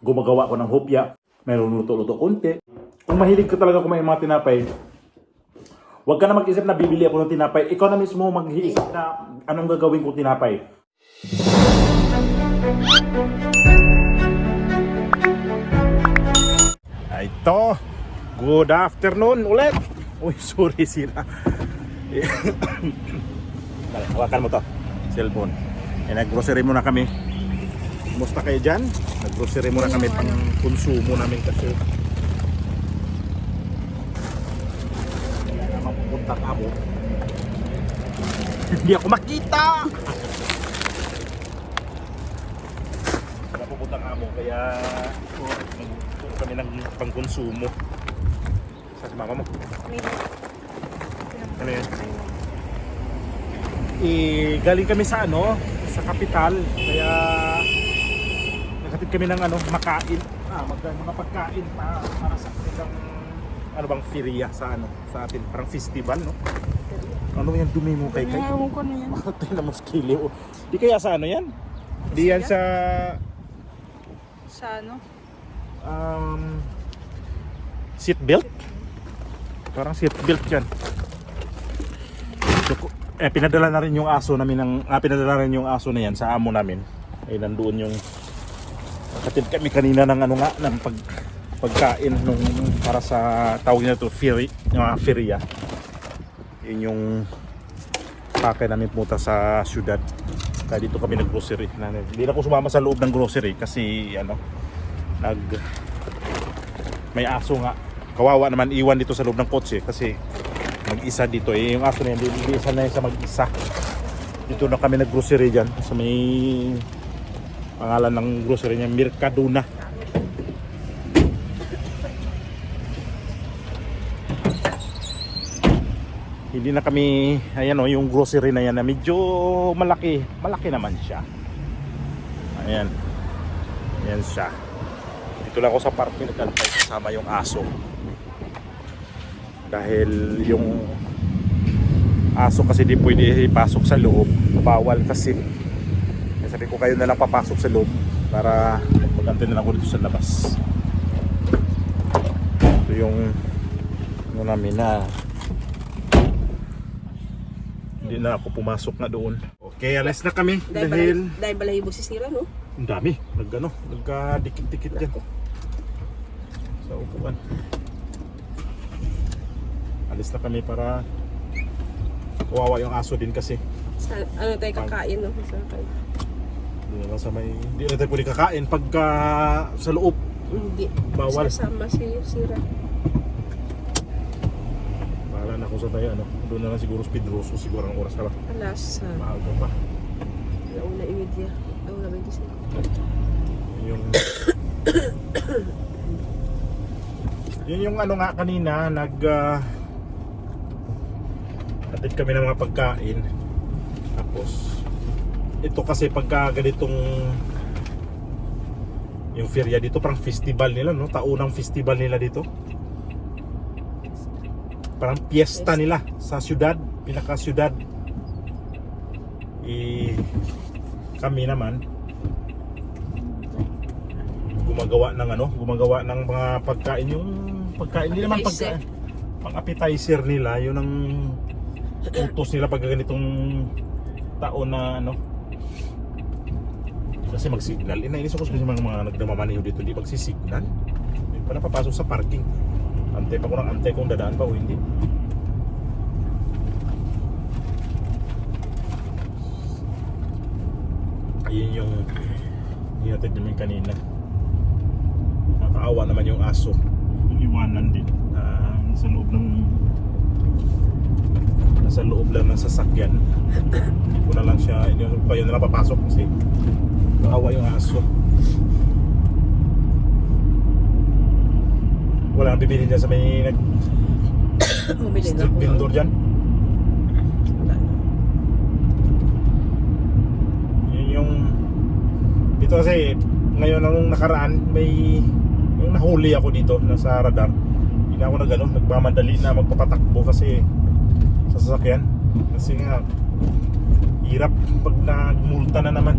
gumagawa ko ng hopya, mayroon luto-luto konti. Kung mahilig ka talaga kumain mga tinapay, huwag ka na mag-isip na bibili ako ng tinapay. Ikaw na mismo mag-iisip na anong gagawin kong tinapay. Ito, good afternoon ulit. Uy, sorry, sira. Hawakan mo to, cellphone. Nag-grocery muna kami. Kumusta kayo dyan? Nag-grocery muna kami pang konsumo namin kasi kaya naman pupunta ako. Hindi ako makita! Wala pupunta ako kaya nag-grocery kami ng pang konsumo. Sa mama mo? Ano yan? Galing kami sa sa kapital, kaya nakatid kami ng makain, mga pagkain para sa kanilang bang feria sa sa atin, parang festival, no? Ano yan, dumi mo kay Ewan ko na yan. Matay na moskili. Di kaya sa yan? Di yan sa seatbelt? Parang seatbelt yan. Pinadala na rin yung aso namin pinadala rin yung aso na yan sa amo namin. Nandoon yung katid kami kanina ng ng pagkain nung para sa tawag nila to feria. Yun yung pake namin pumunta sa syudad. Kaya dito kami nag-grocery. Hindi na ako sumama sa loob ng grocery kasi may aso nga. Kawawa naman iwan dito sa loob ng kotse kasi mag-isa dito yung aso na yan, hindi isa na yan sa mag-isa. Dito na kami nag-grocery dyan sa may pangalan ng grocery niya, Mercadona. Hindi na kami, yung grocery na yan na medyo malaki naman siya. Ayan siya. Dito lang ako sa parking nagkantay kasama yung aso. Dahil yung aso kasi di pwede ipasok sa loob, bawal kasi. Sabi ko kayo na lang papasok sa loob para magantay na lang ako dito sa labas. Ito yung namin na hindi na ako pumasok na doon. Okay, alas na kami dahil balahibo si Sira, no? ang dami, nagkadikit-dikit dyan sa upuan. Alis na kami para kawawa yung aso din kasi. Tayo kakain, no? Hindi na tayo pwede kakain pagka sa loob. Hindi. Bawal. Sasama si Sira. Bahala na ako sa tayo, doon na lang siguro Pedroso, siguro ang oras ka lang. Alas. Mahal ka pa. Launa imedya. Launa 25. Yun yung nga kanina, atid kami ng mga pagkain. Tapos ito kasi pagka ganitong yung feria dito, parang festival nila, no? Taunang festival nila dito. Parang piyesta nila sa syudad, pinaka-syudad. Kami naman gumagawa ng mga pagkain, yung pagkain hindi naman pagkain, pang appetizer nila, yun ang utos nila pag ganitong taon na kasi mag-signal. Inainis ako kasi mga nagdamamaniho dito, hindi mag-signal. Hindi pa napapasok sa parking. Antay pa ko ng antay kung dadaan pa o hindi. Ayun yung hinatid namin kanina. Nakakaawa naman yung aso. Iwanan din. Nasa loob lang ng sasakyan. Hindi ko na lang siya, kayo na lang papasok kasi nakaawa yung aso. Wala nang bibili dyan sa may street vendor dyan. Yun yung dito kasi ngayon nung nakaraan may yung nahuli ako dito nasa radar. Hindi ako nagmamadali na magpapatakbo kasi sa sasakyan kasi nga hirap pag nagmulta na naman.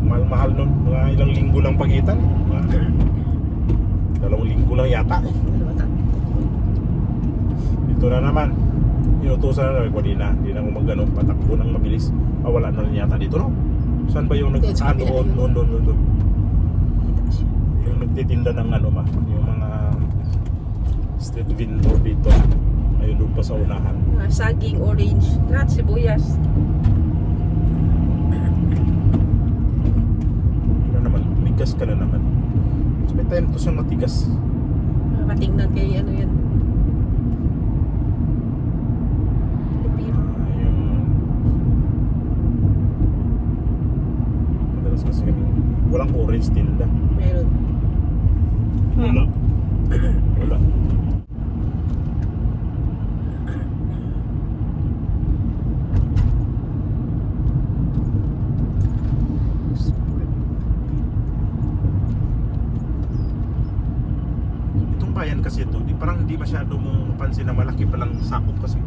Mahal-mahal nun, mga ilang linggo lang pagitan. 2 linggo lang yata. Dalawa ta. Ito na naman. Inutusan na namin ko, di na ako mag patakbo ng mabilis. Wala na rin yata dito, no? Saan ba yung Doon sa kabila yun. doon. Kita siya. Yung nagtitinda ng ano ba, yung mga street vendor dito. Ayun doon pa sa unahan. Saging, orange, lahat sibuyas. Ano naman, matigas ka na naman. So, may time to siyang matigas. Makatingnan kay ano yan. Pilipino. Ayun. Madalas kasi kami, walang orange tinda. Meron. Wala. Wala. Itong bayan kasi ito, parang hindi masyado mong mapansin na malaki palang sakop kasi.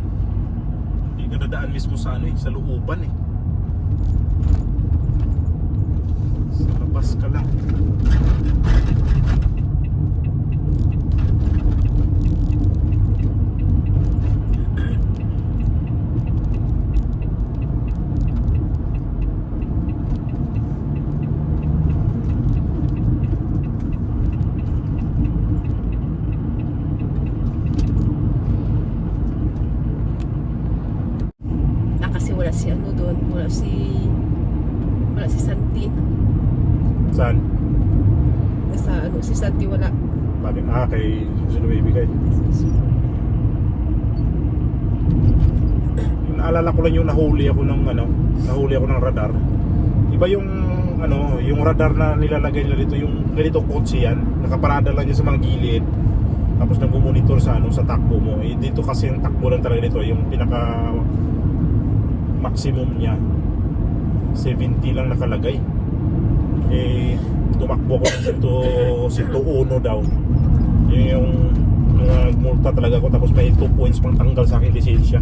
Hindi ka dadaan mismo sa ano sa looban eh. Sa labas ka lang. Kasi wala si ano doon. Wala si Santi. Saan? Sa ano, si Santi wala. Bakit? Kay sino ba ibigay? Yung naalala ko lang yung nahuli ako ng radar. Iba yung yung radar na nilalagay nila dito, yung ganito kotse yan, nakaparada lang yan sa mga gilid. Tapos nagmo-monitor sa sa takbo mo. Dito kasi yung takbo lang talaga dito, yung pinaka maximum niya 70 lang nakalagay. Tumakbo ko sa 101 daw. Yung multa talaga ko, tapos may 2 points pang tanggal sa akin lisensya.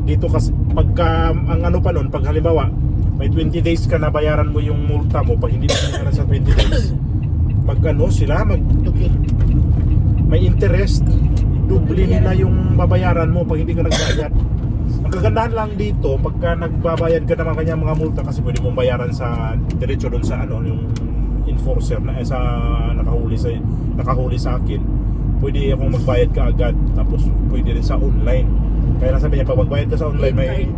Dito kasi pagka ang ano pa nun, pag halimbawa may 20 days ka na bayaran mo yung multa mo, pag hindi mo binayaran sa 20 days, sila may interest, doble nila yung babayaran mo pag hindi ka nagbayad. Ang kagandahan lang dito, pagka nagbabayad ka naman kanya mga multa, kasi pwede mong bayaran sa diretso doon sa yung enforcer na sa nakahuli sa akin. Pwede akong magbayad ka agad, tapos pwede rin sa online. Kaya nasabi niya, pag magbayad ka sa online,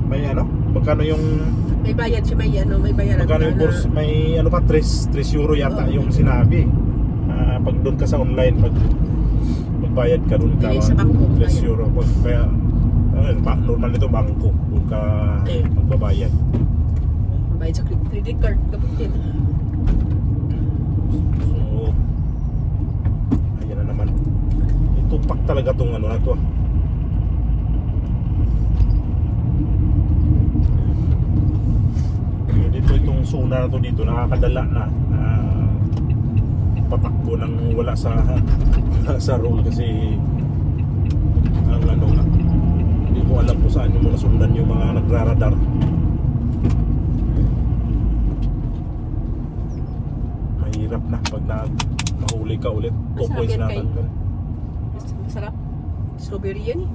may magkano yung May bayad siya, may bayaran. magkano yung course, may 3 euro yata yung sinabi. Pag doon ka sa online, magbayad ka doon ka Bili sa bangko, 3 euro. Kaya normal nito bangko, doon ka magbabayad. Bayad sa credit card, dapat din. So, ayan na naman. Itupak talaga tong na to. Dito itong zona na to dito, nakakadala na patakbo nang wala sa roll kasi ang hindi mo alam kung saan yung mga sundan yung mga nagraradar. Mahirap na pag mahuli ka ulit. 2 points na tanggal. Masarap. Strawberry yan eh.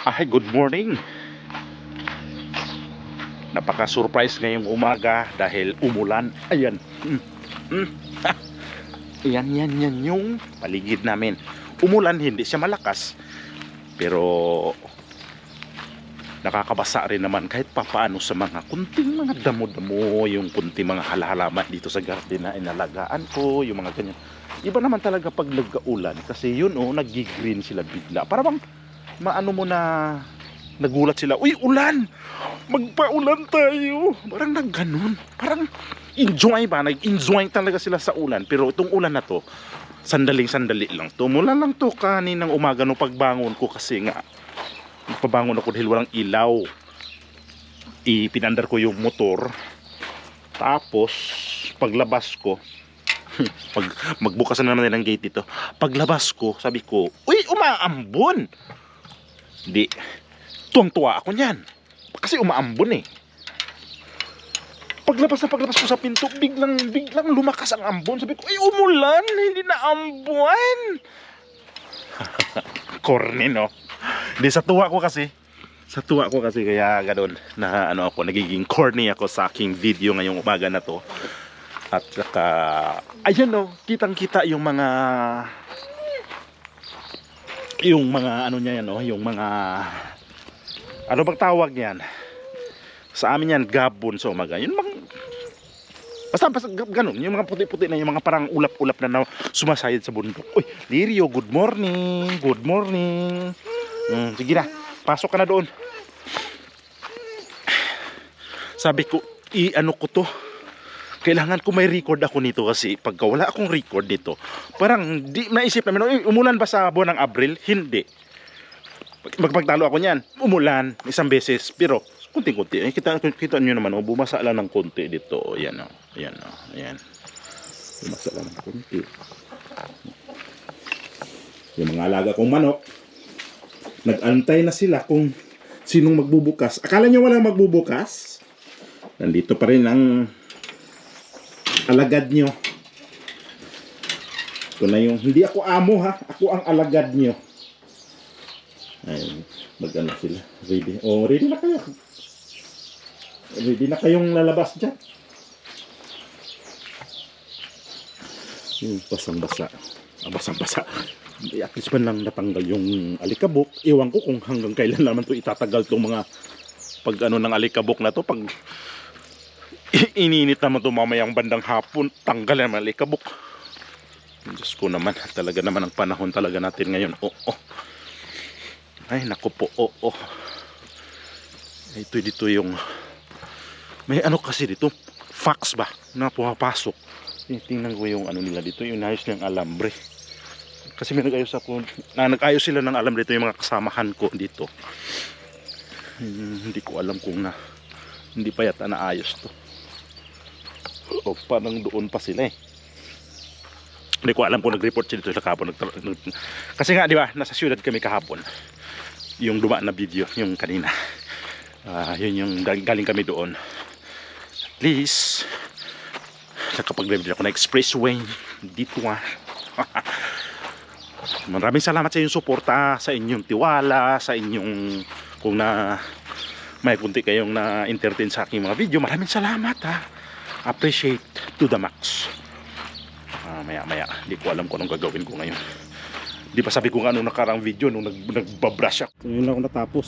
Ay, good morning. Napaka-surprise ngayong umaga dahil umulan. Ayan. Ha. Yan yung paligid namin. Umulan, hindi siya malakas. Pero nakakabasa rin naman kahit papaano sa mga kunting mga damo-damo, yung kunting mga halaman dito sa garden na inalagaan ko, yung mga ganyan. Iba naman talaga pag nagka-ulan kasi yun nag-green sila bigla. Para bang maano mo na nagulat sila, uy, ulan! Magpa-ulan tayo! Parang nagganon. Parang enjoy ba? Nag-enjoy talaga sila sa ulan. Pero itong ulan na to, sandaling-sandali lang to. Mula lang to kaninang umaga nung pagbangon ko kasi nga pabangon ako dahil walang ilaw. Ipinandar ko yung motor. Tapos paglabas ko magbukas na naman ng gate dito. Paglabas ko, sabi ko, uy, umaambon. Di, tuwang-tuwa ako niyan. Kasi umaambon eh. Paglabas ko sa pinto, biglang lumakas ang ambon. Sabi ko, ay, umulan, hindi na ambon. Corny, no? Di, sa tuwa ko kasi kaya ganoon na ako, nagiging corny ako sa aking video ngayong umaga na to. At saka ayan kitang-kita yung mga ano niya yan, yung mga ano bang tawag niyan? Sa amin yan, gabon sa umaga. Yun basta ganun, yung mga puti-puti na, yung mga parang ulap-ulap na sumasayad sa bundok. Uy, Lirio, good morning. Good morning. Sige na, pasok ka na doon. Sabi ko, i-ano ko to. Kailangan ko may record ako nito kasi pagka wala akong record dito, parang di naisip namin, umulan ba sa buwan ng Abril? Hindi. Magpagtalo ako niyan, umulan isang beses, pero kunti-kunti. Kita nyo naman, bumasa lang ng konti dito. Ayan. Bumasa lang ng konti. Yung mga alaga kong manok, nag-antay na sila kung sinong magbubukas. Akala nyo walang magbubukas? Nandito pa rin ang alagad nyo. Ito na yung, hindi ako amo ha, ako ang alagad nyo. Ayun, mag-ano sila. Ready? Ready na kayo. Ready na kayong lalabas dyan. Yung basang-basa. Basang-basa. At least man lang natanggal yung alikabok. Iwan ko kung hanggang kailan naman to itatagal tong mga pag ano ng alikabok na to. Pag ininit naman to mamayang bandang hapon, tanggal naman alikabok. Diyos ko naman, talaga naman ang panahon talaga natin ngayon. Ay naku po, ito dito yung may ano kasi dito, fax ba na pumapasok. Tingnan ko yung ano nila dito, yung ayos nilang alambre. Kasi may nag-ayos sila ng alambre dito, yung mga kasamahan ko dito. Hindi ko alam kung hindi pa yata naayos to. Parang doon pa sila eh. Hindi ko alam kung nag-report sila dito sa kahapon. Kasi nga di ba, nasa syudad kami kahapon. Yung dumaan na video, yung kanina. Yun yung galing kami doon. At least nakapag-review ako na expressway dito Maraming salamat sa inyong suporta, sa inyong tiwala, sa inyong kung may kunti kayong na-entertain sa aking mga video. Maraming salamat Appreciate to the max. Maya hindi ko alam kung anong gagawin ko ngayon. Di ba sabi ko nga nung nakarang video nung nagbabrush ako. So yun lang ako natapos.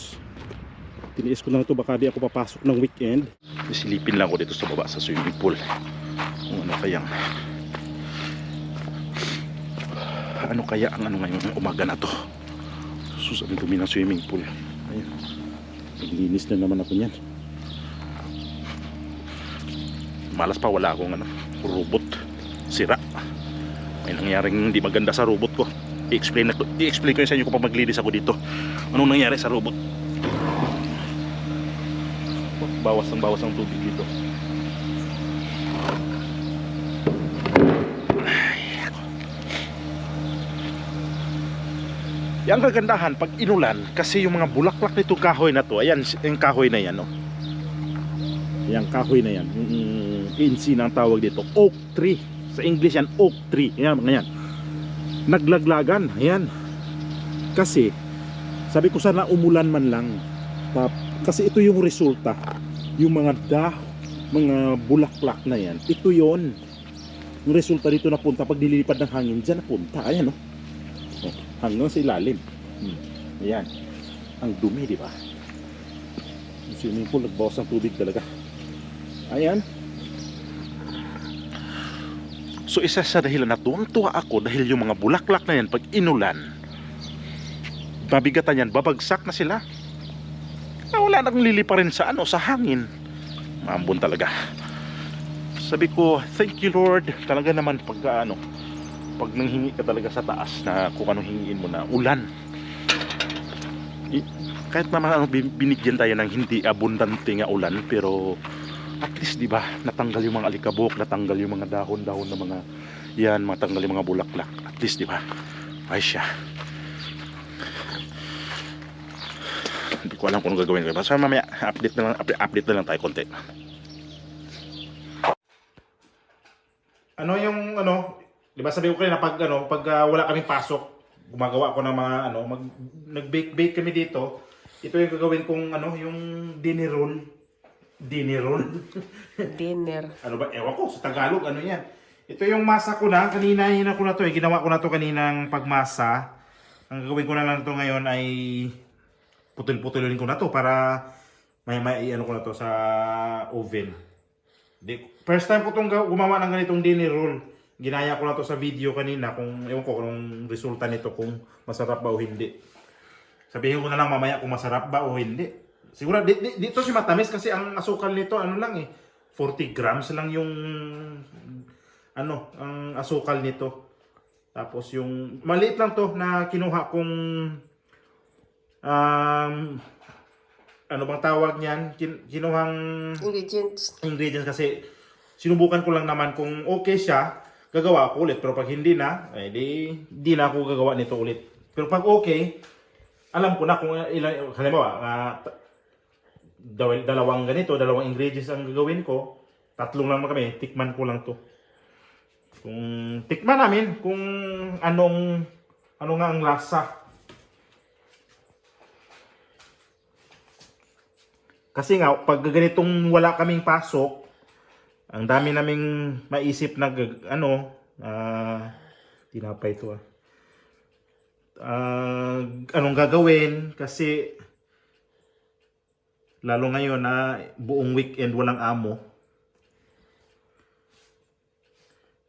Tiniis ko lang ito, baka di ako papasok ng weekend. Silipin lang ako dito sa baba sa swimming pool. Kung ano kaya ang ano ngayon umaga na to. Sus, ang dumi ng swimming pool. Ayun. Naglinis na naman ako niyan. Malas pa, wala akong robot. Sira. May nangyaring hindi maganda sa robot ko. I-explain ko sa inyo kung maglinis ako dito. Anong nangyari sa robot? Bawas ang tubig dito. Yang kagandahan pag inulan kasi yung mga bulaklak nito kahoy na to, ayan yung kahoy na yan Yung kahoy na yan, insi ang tawag dito, oak tree. Sa English yan, oak tree. Yan, mga yan. Naglaglagan, ayan. Kasi Sabi ko sana umulan man lang. Kasi ito yung resulta. Yung mga bulaklak na yan, ito yon. Yung resulta dito napunta pag nililipad ng hangin, dyan napunta. Ayan, oh. Oh, hanggang sa ilalim. Ayan. Ang dumi, di ba? Yung swimming pool, nagbawas ng tubig talaga. Ayan. So isa sa dahilan na tuwang-tuwa ako dahil yung mga bulaklak na yan pag inulan, babigatan yan, babagsak na sila. Wala nang lilipa rin sa sa hangin. Maambon talaga. Sabi ko, thank you Lord. Talaga naman pag nanghingi ka talaga sa taas na kung anong hingiin mo na ulan. Kahit naman binigyan tayo ng hindi abundante nga ulan, pero at least 'di ba, natanggal yung mga alikabok, natanggal yung mga dahon-dahon ng mga yan, matanggal yung mga bulaklak. At least 'di ba? Ay siya. Hindi ko alam kung ano gagawin ko. Basta mamaya update na lang tayo konti. Di ba sabi ko kanina pag wala kaming pasok, gumagawa ako ng mga nag-bake kami dito. Ito yung gagawin kong yung dinner roll. Dinner. Ano ba? Ewan ko sa Tagalog yan. Ito yung masa ko na, kanina ko na to ginawa ko na to kaninang pagmasa. Ang gagawin ko na lang to ngayon ay putol-putulin ko na to para may ko na to sa oven. First time ko itong gumawa ng ganitong dinner roll. Ginaya ko na to sa video kanina ewan ko kung resulta nito, kung masarap ba o hindi. Sabihin ko na lang mamaya kung masarap ba o hindi. Siguro dito si matamis kasi ang asukal nito 40 grams lang yung ang asukal nito. Tapos yung maliit lang to na kinuha kong ano bang tawag niyan? Kinuhang ingredients kasi sinubukan ko lang naman kung okay siya, gagawa ako ulit. Pero pag hindi na, di na ako gagawa nito ulit. Pero pag okay, alam ko na kung ilan, halimbawa, dalawang ingredients ang gagawin ko, 3 lang kami, tikman ko lang to. Kung tikman namin kung ano nga ang lasa. Kasi nga, pag ganitong wala kaming pasok, ang dami naming maisip na tinapay ito anong gagawin kasi lalo ngayon na buong weekend walang amo.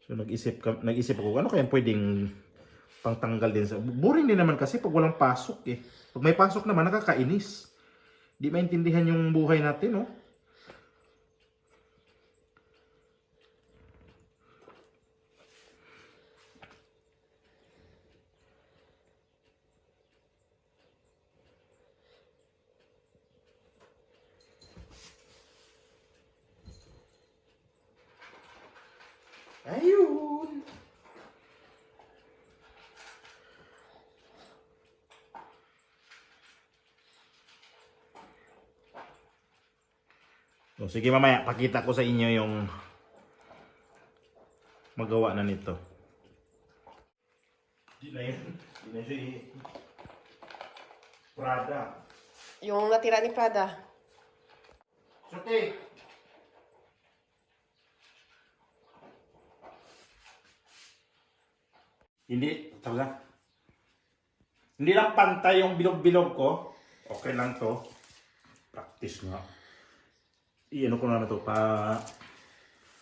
So nag-isip ako, ano kaya pwedeng pangtanggal din sa... Boring din naman kasi pag walang pasok eh. Pag may pasok naman, nakakainis. Di maintindihan yung buhay natin, no? Ayun! So, sige mamaya, pakita ko sa inyo yung magawa na nito. Di na yun. Di na siya Prada. Yung natira ni Prada. Sote! Hindi, talaga. Hindi lang pantay yung bilog-bilog ko. Okay lang to. Practice nga. Iano ko na to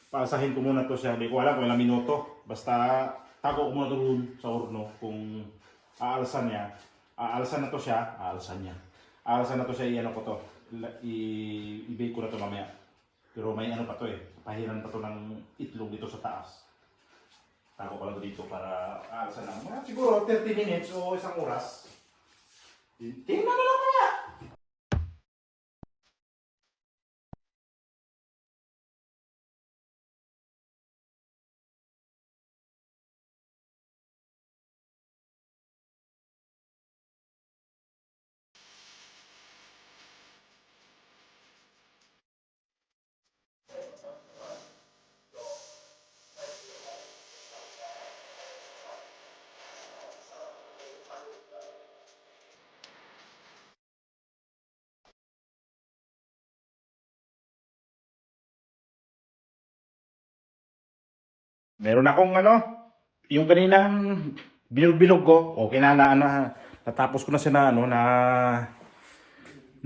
paasahin ko muna to siya. Hindi ko alam kung ilang minuto. Basta tago ko muna to dun sa horno kung aalasan niya. Aalasan na to siya. Aalasan na to siya. I-ano ko to. I-bake ko na to mamaya. Pero may pa to pahiran pa to ng itlog dito sa taas. Tago ko lang dito para aalasan na. Siguro 30 minutes o 1 oras. Tingnan na lang kaya. Meron akong yung kaninang bilog-bilog ko. Okay natapos ko na siya na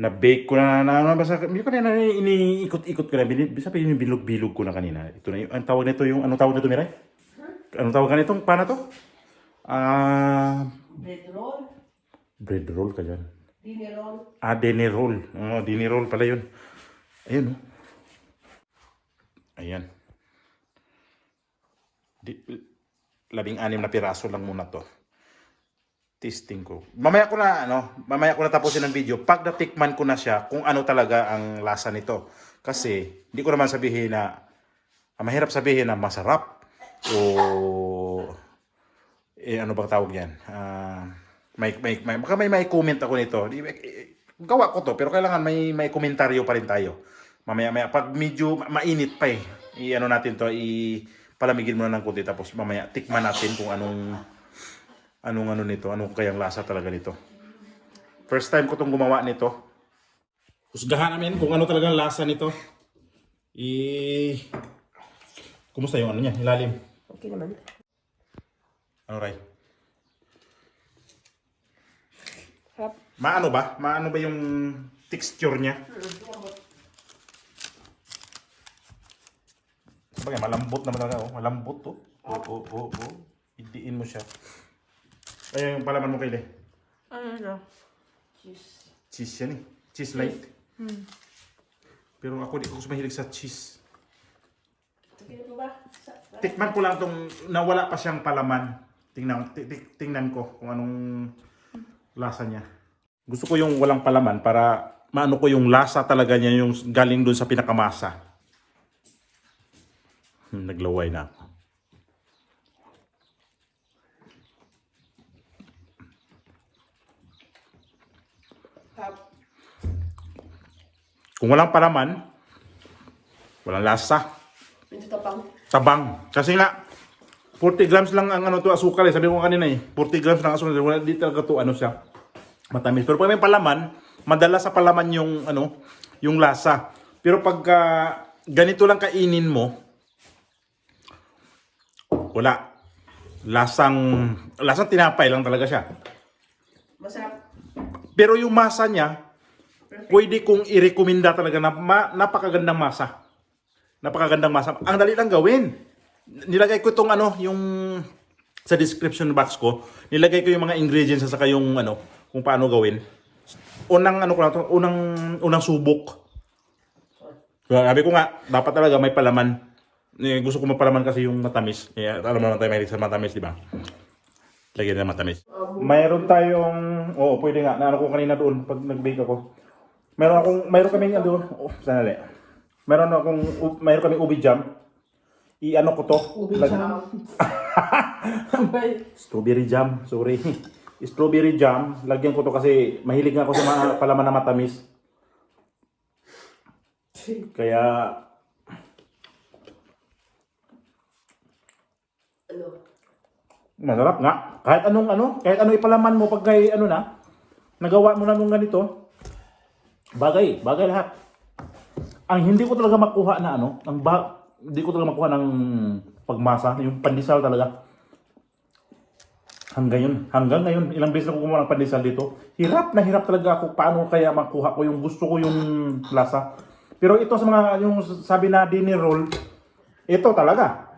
na-bake ko basta hindi ko na iniikot-ikot ko na. Bisa pa yung bilog-bilog ko na kanina. Ito na yung, ang tawag nito yung, anong tawag nito, Miray? Anong tawag nito? Paano to? Bread roll. Bread roll ka dyan. Dinner roll. Dinner roll. Dinner roll pala yun. Ayun, Ayan. 16 na piraso lang muna to. Testing ko. Mamaya ko na tapusin ang video. Pag natikman ko na siya, kung ano talaga ang lasa nito. Kasi, hindi ko naman sabihin na, mahirap sabihin na masarap. O, ano bang tawag yan? Baka may comment ako nito. Gawa ko to, pero kailangan may komentaryo pa rin tayo. Mamaya, pag medyo mainit pa natin to, palamigin muna ng konti, tapos mamaya tikman natin kung anong kayang lasa talaga nito. First time ko tong gumawa nito. Husgahan namin kung ano talagang lasa nito. Kumusta yung niya? Ilalim. Okay naman. Ano, Ray? Harap. Maano ba yung texture niya? Sabagay, malambot naman talaga. Malambot to. Idiin mo siya. Ay, yung palaman mo, Kyle. Ano? Cheese. Cheese yan eh. Cheese light. Pero ako di ko mahilig sa cheese. Okay na ba? Tikman ko lang tong nawala pa siyang palaman. Tingnan ko kung anong lasa niya. Gusto ko yung walang palaman para maano ko yung lasa talaga niya, yung galing doon sa pinakamasa. Naglaway na ako. Kung walang palaman, walang lasa. Ito tapang. Tabang. Kasi nga, 40 grams lang ang asukal eh. Sabi ko kanina 40 grams lang asukal. Wala, di talaga to siya. Matamis. Pero pag may palaman, madala sa palaman yung lasa. Pero pag ganito lang kainin mo, wala. Lasang tinapay lang talaga siya. Masarap. Pero yung masa niya, pwede kong i-recommenda talaga na napakagandang masa. Napakagandang masa. Ang dali lang gawin. Nilagay ko itong yung sa description box ko, nilagay ko yung mga ingredients at saka yung kung paano gawin. Unang subok. Sabi ko nga, dapat talaga may palaman. Gusto ko mapalaman kasi yung matamis. Alam mo naman tayo mahilig sa matamis, di ba? Lagyan na matamis. Mayroon tayong, pwede nga, naano ko kanina doon pag nag-bake ako. Mayroon kaming doon, sanali. Mayroon kaming ubi jam. I-ano ko to? Ubi jam. Strawberry jam, sorry. Strawberry jam, lagyan ko to kasi mahilig nga ako sa mga palaman na matamis. Kaya, masarap nga. Kahit anong ipalaman mo pag kay nagawa mo na nung ganito. Bagay lahat. Ang hindi ko talaga makuha na hindi ko talaga makuha ng pagmasa, yung pandesal talaga. Hanggang ngayon, ilang beses ako gumawa ng pandesal dito. Hirap na hirap talaga ako paano kaya makuha ko yung gusto ko yung lasa. Pero ito sa mga yung sabi na dinner roll, ito talaga.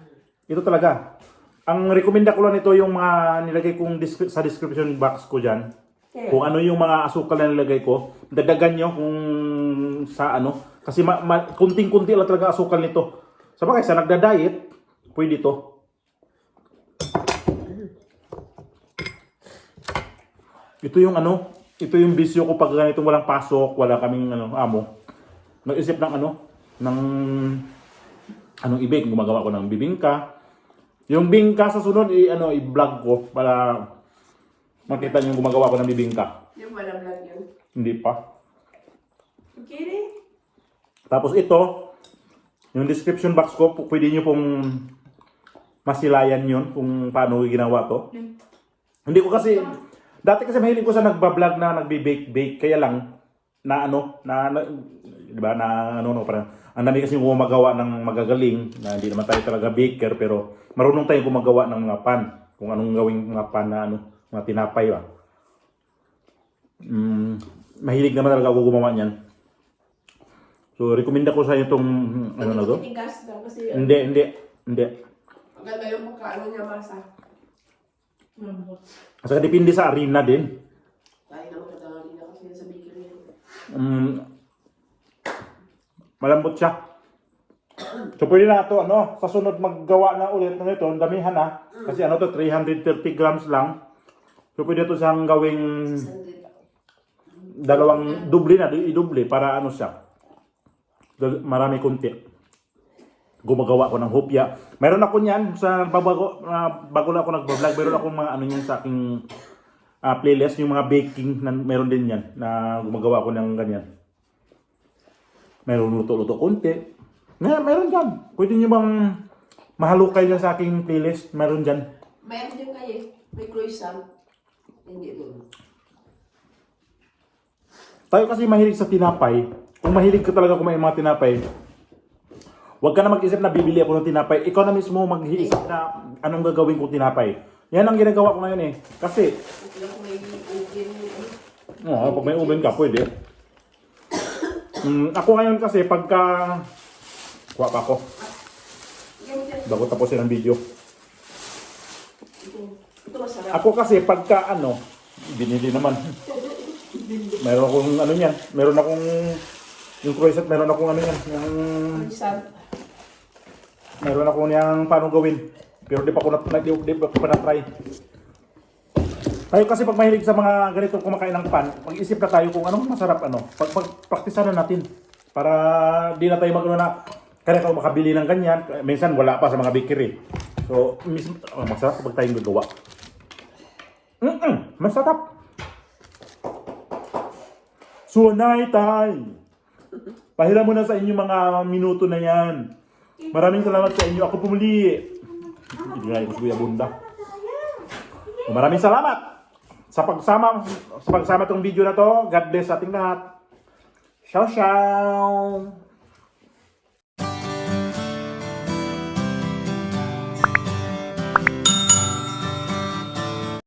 Ang rekomenda ko lang ito yung mga nilagay kong sa description box ko dyan. Kung ano yung mga asukal na nilagay ko, dadagan nyo kung sa Kasi kunting-kunti lang talaga asukal nito. Sabagay, sa nagda-diet, pwede to. Ito yung bisyo ko pag ganitong walang pasok, wala kaming amo. Nag-isip ng ibig, gumagawa ko ng bibingka. Yung bingka sa sunod, i-vlog ko para makita niyo gumagawa ko ng bibingka. Yung walang vlog yun. Hindi pa. Okay. Tapos ito, yung description box ko, pwede niyo pong masilayan yun kung paano ginawa to. Hindi ko kasi, dati kasi mahilig ko sa nagbablog na nagbe-bake, kaya lang, di ba, parang, ang dami kasi gumagawa ng magagaling, na hindi naman tayo talaga baker, pero marunong tayo gumagawa ng mga pan, kung anong gawing mga pan na mga tinapay ba. Mahilig naman talaga ako gumawa niyan. So, recommend ko sa inyo itong, na to? Titigas daw kasi Hindi. maganda yung pagkaano niya masa. Lambot. Kasi depende sa arena din. Tayo naman katangali na kasi sa bakery. Malambot siya. So, pwede na ito, sa sunod maggawa na ulit ng ito, ang damihan na. Kasi to, 330 grams lang. So, pwede ito siyang gawing dalawang doble na, i-doble para siya. Marami konti. Gumagawa ko ng hopya. Meron ako niyan sa bago na ako nag-vlog, meron ako mga niyan sa aking playlist, yung mga baking, meron din yan na gumagawa ko ng ganyan. Meron luto-luto konti. Meron dyan. Pwede nyo bang mahalukay dyan sa aking playlist? Meron dyan. Mayroon din kayo. May croissant. Hindi doon. Tayo kasi mahilig sa tinapay. Kung mahilig ka talaga kumain mga tinapay, huwag ka na mag-isip na bibili ako ng tinapay. Ikaw na mismo mag-iisip na anong gagawin kong tinapay. Yan ang ginagawa ko ngayon eh. Kasi, Kung may oven. pag may oven ka, pwede. Ako ngayon kasi, pagka... Kuha pa ako. Bago tapusin ang video. Ito masarap. Ako kasi, pagka binili naman. Meron akong niyan. Meron akong... Yung croissant, meron akong yan. Yung... Croissant. Meron ako niyang paano gawin. Pero di pa ko na-try. Tayo kasi pag mahilig sa mga ganito kumakain ng pan, mag-isip na tayo kung anong masarap Pag-praktisan na natin. Para di na tayo na kaya ako makabili ng ganyan. Minsan wala pa sa mga bakery. So, masarap kapag tayong gagawa. Masarap. Sunay tayo. Pahiram mo na sa inyo mga minuto na yan. Maraming salamat sa inyo. Ako pumuli. Hindi nga ito Kuya Bunda. Maraming salamat sa pagsama itong video na to. God bless sa ating lahat. Ciao, ciao.